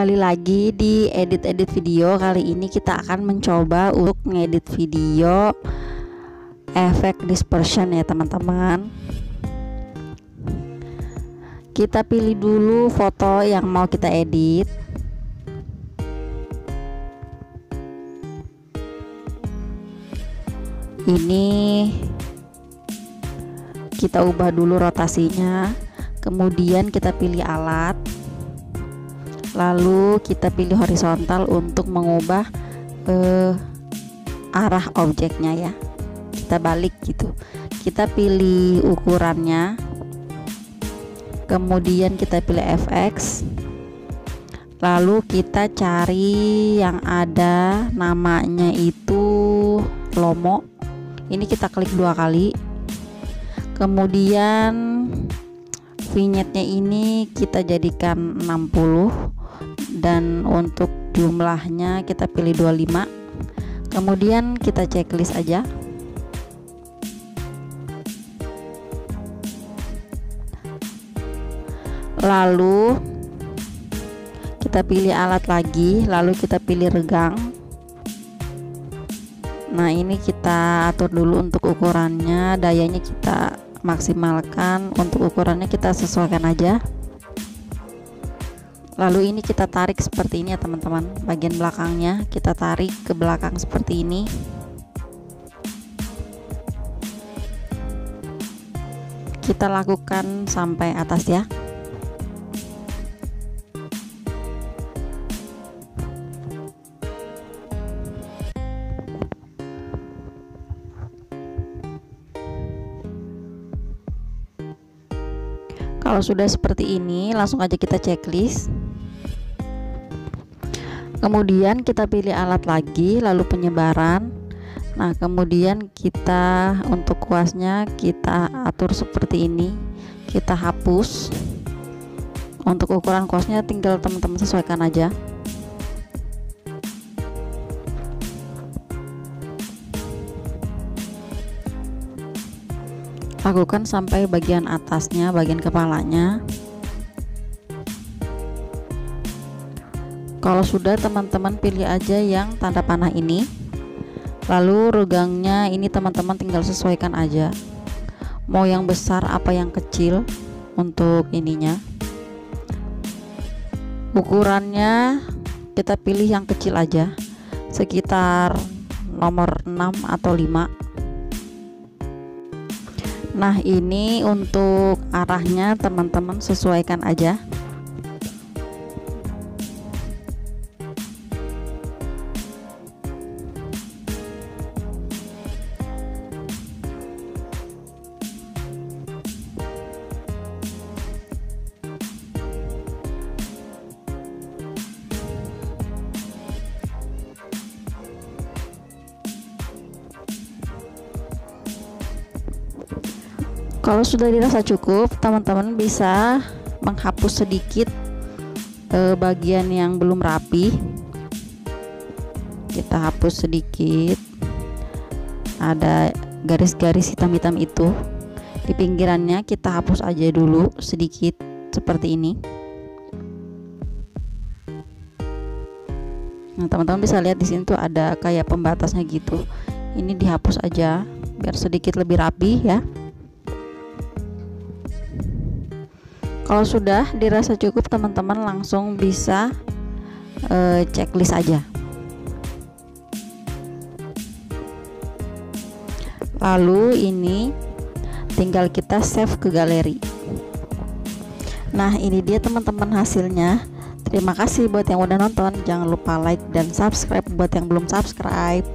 Kembali lagi di edit video. Kali ini kita akan mencoba untuk ngedit video efek dispersion ya teman-teman. Kita pilih dulu foto yang mau kita edit. Ini kita ubah dulu rotasinya, kemudian kita pilih alat, lalu kita pilih horizontal untuk mengubah arah objeknya ya. Kita balik gitu. Kita pilih ukurannya, kemudian kita pilih FX, lalu kita cari yang ada namanya itu Lomo. Ini kita klik 2 kali. Kemudian vignette-nya ini kita jadikan 60 dan untuk jumlahnya kita pilih 25. Kemudian kita checklist aja. Lalu kita pilih alat lagi, lalu kita pilih regang. Nah, ini kita atur dulu untuk ukurannya, dayanya kita maksimalkan, untuk ukurannya kita sesuaikan aja. Lalu ini kita tarik seperti ini ya teman-teman, bagian belakangnya kita tarik ke belakang seperti ini. Kita lakukan sampai atas ya. Kalau sudah seperti ini, langsung aja kita checklist. Kemudian kita pilih alat lagi, lalu penyebaran. Nah, kemudian kita untuk kuasnya kita atur seperti ini. Kita hapus. Untuk ukuran kuasnya tinggal teman-teman sesuaikan aja. Lakukan sampai bagian atasnya, bagian kepalanya. Kalau sudah, teman-teman pilih aja yang tanda panah ini. Lalu regangnya ini teman-teman tinggal sesuaikan aja. Mau yang besar apa yang kecil untuk ininya. Ukurannya kita pilih yang kecil aja. Sekitar nomor 6 atau 5. Nah, ini untuk arahnya teman-teman sesuaikan aja. Kalau sudah dirasa cukup, teman-teman bisa menghapus sedikit bagian yang belum rapi. Kita hapus sedikit, ada garis-garis hitam-hitam itu di pinggirannya, kita hapus aja dulu sedikit seperti ini. Nah, teman-teman bisa lihat di sini tuh ada kayak pembatasnya gitu. Ini dihapus aja biar sedikit lebih rapi ya. Kalau sudah dirasa cukup, teman-teman langsung bisa checklist aja. Lalu ini tinggal kita save ke galeri. Nah, ini dia teman-teman hasilnya. Terima kasih buat yang udah nonton. Jangan lupa like dan subscribe buat yang belum subscribe.